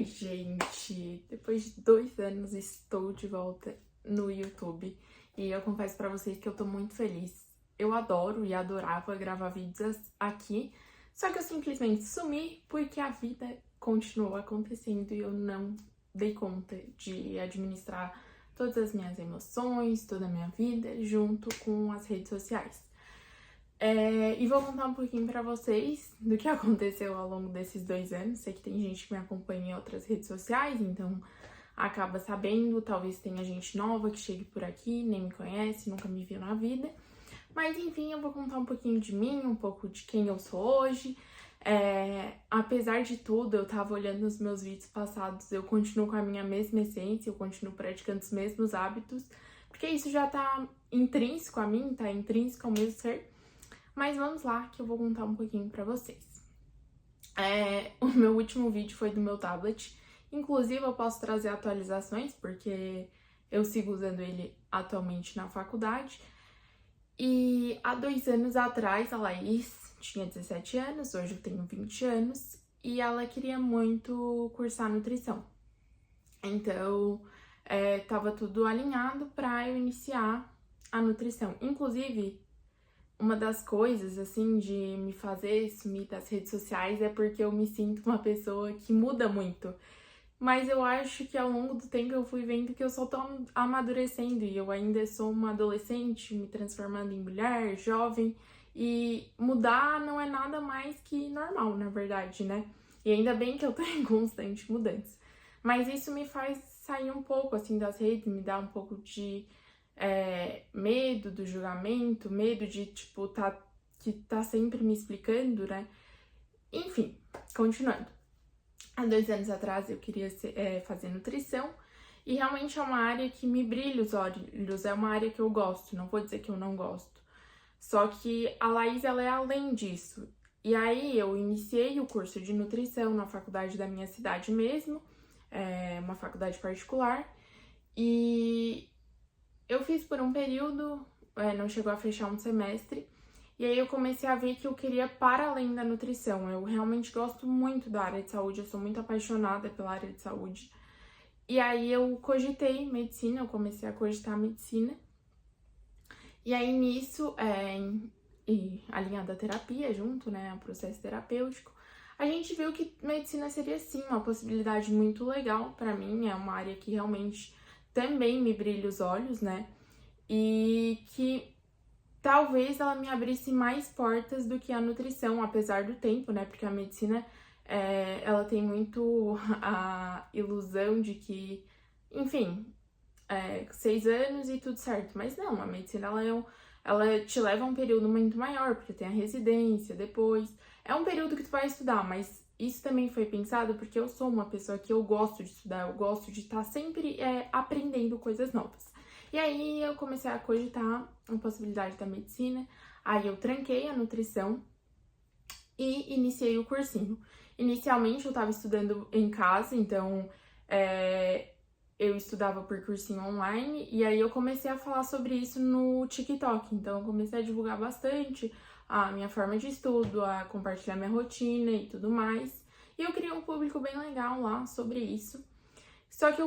Oi, gente! Depois de 2 anos estou de volta no YouTube e eu confesso pra vocês que eu tô muito feliz. Eu adoro e adorava gravar vídeos aqui, só que eu simplesmente sumi porque a vida continuou acontecendo e eu não dei conta de administrar todas as minhas emoções, toda a minha vida junto com as redes sociais. E vou contar um pouquinho pra vocês do que aconteceu ao longo desses 2 anos. Sei que tem gente que me acompanha em outras redes sociais, então acaba sabendo. Talvez tenha gente nova que chegue por aqui, nem me conhece, nunca me viu na vida. Mas enfim, eu vou contar um pouquinho de mim, um pouco de quem eu sou hoje. Apesar de tudo, eu tava olhando os meus vídeos passados, eu continuo com a minha mesma essência, eu continuo praticando os mesmos hábitos, porque isso já tá intrínseco a mim, tá intrínseco ao meu ser. Mas vamos lá, que eu vou contar um pouquinho pra vocês. O meu último vídeo foi do meu tablet. Inclusive, eu posso trazer atualizações, porque eu sigo usando ele atualmente na faculdade. E há 2 anos atrás, a Laís tinha 17 anos, hoje eu tenho 20 anos, e ela queria muito cursar nutrição. Então, tava tudo alinhado pra eu iniciar a nutrição. Inclusive, uma das coisas, assim, de me fazer sumir das redes sociais é porque eu me sinto uma pessoa que muda muito. Mas eu acho que ao longo do tempo eu fui vendo que eu só tô amadurecendo e eu ainda sou uma adolescente me transformando em mulher, jovem, e mudar não é nada mais que normal, na verdade, né? E ainda bem que eu tô em constante mudança. Mas isso me faz sair um pouco, assim, das redes, me dá um pouco de medo do julgamento, medo de, tipo, tá sempre me explicando, né? Enfim, continuando. Há 2 anos atrás eu queria fazer nutrição e realmente é uma área que me brilha os olhos, é uma área que eu gosto, não vou dizer que eu não gosto. Só que a Laís, ela é além disso. E aí eu iniciei o curso de nutrição na faculdade da minha cidade mesmo, uma faculdade particular, e eu fiz por um período, não chegou a fechar um semestre, e aí eu comecei a ver que eu queria para além da nutrição. Eu realmente gosto muito da área de saúde, eu sou muito apaixonada pela área de saúde. E aí eu cogitei medicina, eu comecei a cogitar medicina. E aí nisso, e alinhada à terapia junto, né, ao processo terapêutico, a gente viu que medicina seria sim uma possibilidade muito legal para mim, é uma área que realmente também me brilha os olhos, né? E que talvez ela me abrisse mais portas do que a nutrição, apesar do tempo, né? Porque a medicina, ela tem muito a ilusão de que, enfim, 6 anos e tudo certo. Mas não, a medicina, ela te leva a um período muito maior, porque tem a residência depois. É um período que tu vai estudar, mas isso também foi pensado porque eu sou uma pessoa que eu gosto de estudar, eu gosto de estar sempre aprendendo coisas novas. E aí eu comecei a cogitar a possibilidade da medicina, aí eu tranquei a nutrição e iniciei o cursinho. Inicialmente eu estava estudando em casa, então eu estudava por cursinho online, e aí eu comecei a falar sobre isso no TikTok, então eu comecei a divulgar bastante a minha forma de estudo, a compartilhar minha rotina e tudo mais. E eu criei um público bem legal lá sobre isso. Só que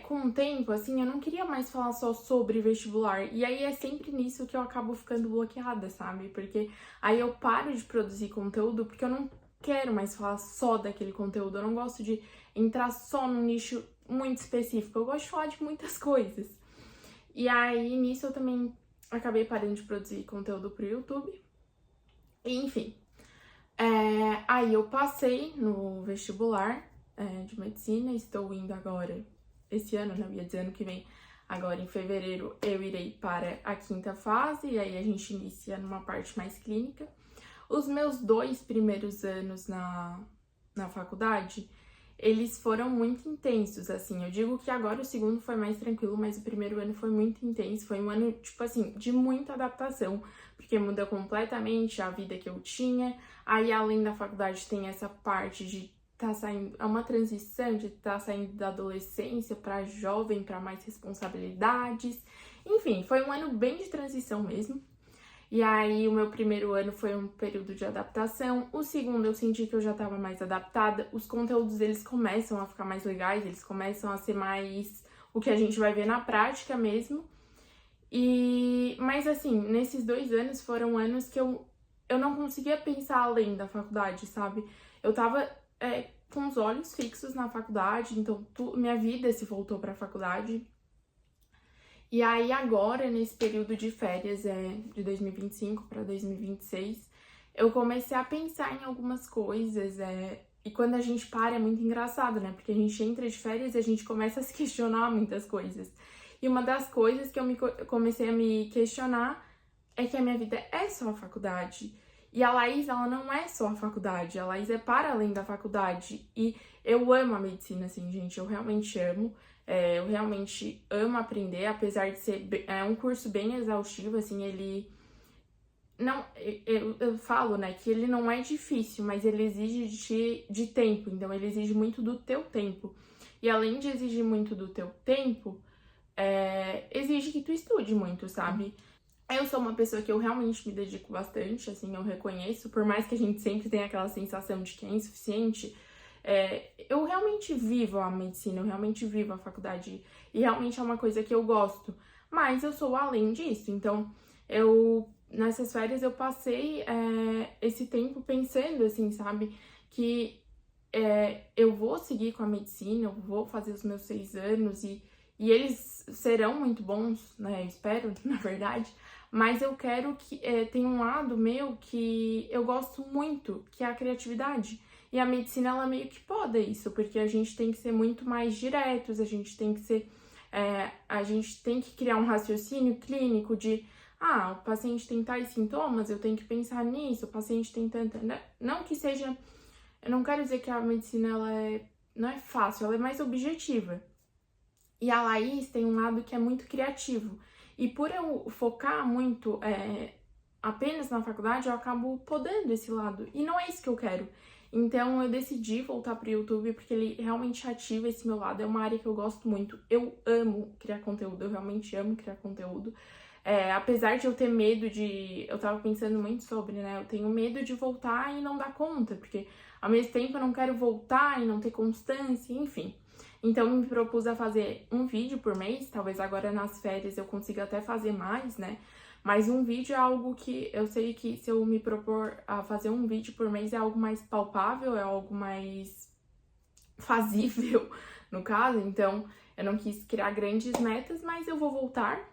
com o tempo, assim, eu não queria mais falar só sobre vestibular. E aí é sempre nisso que eu acabo ficando bloqueada, sabe? Porque aí eu paro de produzir conteúdo porque eu não quero mais falar só daquele conteúdo. Eu não gosto de entrar só num nicho muito específico. Eu gosto de falar de muitas coisas. E aí nisso eu também acabei parando de produzir conteúdo pro YouTube. E, enfim. Aí eu passei no vestibular de medicina. Estou indo agora, esse ano, não ia dizer ano que vem. Agora, em fevereiro, eu irei para a 5ª fase, e aí a gente inicia numa parte mais clínica. Os meus 2 primeiros anos na faculdade, eles foram muito intensos, assim. Eu digo que agora o segundo foi mais tranquilo, mas o primeiro ano foi muito intenso. Foi um ano, tipo assim, de muita adaptação, porque muda completamente a vida que eu tinha. Aí, além da faculdade, tem essa parte de tá saindo, é uma transição de tá saindo da adolescência para jovem, para mais responsabilidades. Enfim, foi um ano bem de transição mesmo. E aí, o meu primeiro ano foi um período de adaptação. O segundo, eu senti que eu já estava mais adaptada. Os conteúdos, eles começam a ficar mais legais, eles começam a ser mais o que a gente vai ver na prática mesmo. Mas assim, nesses 2 anos foram anos que eu não conseguia pensar além da faculdade, sabe? Eu tava com os olhos fixos na faculdade, então minha vida se voltou pra faculdade. E aí agora, nesse período de férias de 2025 para 2026, eu comecei a pensar em algumas coisas. E quando a gente para é muito engraçado, né? Porque a gente entra de férias e a gente começa a se questionar muitas coisas. E uma das coisas que eu comecei a me questionar é que a minha vida é só a faculdade. E a Laís, ela não é só a faculdade, a Laís é para além da faculdade. E eu amo a medicina, assim, gente, eu realmente amo. Eu realmente amo aprender, apesar de ser um curso bem exaustivo, assim, ele... Não, eu falo, né, que ele não é difícil, mas ele exige de tempo, então ele exige muito do teu tempo. E além de exigir muito do teu tempo, exige que tu estude muito, sabe? Eu sou uma pessoa que eu realmente me dedico bastante, assim, eu reconheço, por mais que a gente sempre tenha aquela sensação de que é insuficiente, eu realmente vivo a medicina, eu realmente vivo a faculdade, e realmente é uma coisa que eu gosto, mas eu sou além disso, então nessas férias eu passei esse tempo pensando, assim, sabe, que eu vou seguir com a medicina, eu vou fazer os meus 6 anos, e eles serão muito bons, né, eu espero, na verdade, mas eu quero que tem um lado meu que eu gosto muito, que é a criatividade. E a medicina, ela meio que poda isso, porque a gente tem que ser muito mais diretos, a gente tem que ser... a gente tem que criar um raciocínio clínico de... o paciente tem tais sintomas, eu tenho que pensar nisso, o paciente tem tanta... Não que seja... Eu não quero dizer que a medicina, ela não é fácil, ela é mais objetiva. E a Laís tem um lado que é muito criativo. E por eu focar muito apenas na faculdade, eu acabo podando esse lado. E não é isso que eu quero. Então eu decidi voltar pro YouTube porque ele realmente ativa esse meu lado. É uma área que eu gosto muito. Eu amo criar conteúdo, eu realmente amo criar conteúdo. Apesar de eu ter medo de... Eu tava pensando muito sobre, né? Eu tenho medo de voltar e não dar conta, porque ao mesmo tempo eu não quero voltar e não ter constância, enfim. Então eu me propus a fazer um vídeo por mês, talvez agora nas férias eu consiga até fazer mais, né? Mas um vídeo é algo que eu sei que se eu me propor a fazer um vídeo por mês é algo mais palpável, é algo mais fazível, no caso. Então eu não quis criar grandes metas, mas eu vou voltar.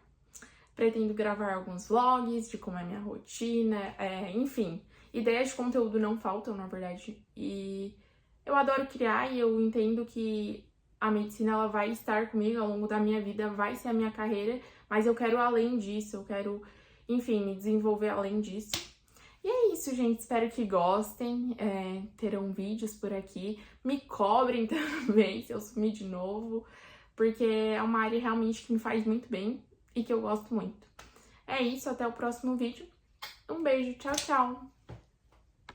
Pretendo gravar alguns vlogs de como é minha rotina, enfim. Ideias de conteúdo não faltam, na verdade. E eu adoro criar e eu entendo que a medicina, ela vai estar comigo ao longo da minha vida, vai ser a minha carreira, mas eu quero além disso, eu quero, enfim, me desenvolver além disso. E é isso, gente, espero que gostem, terão vídeos por aqui, me cobrem também se eu sumir de novo, porque é uma área realmente que me faz muito bem e que eu gosto muito. É isso, até o próximo vídeo, um beijo, tchau, tchau!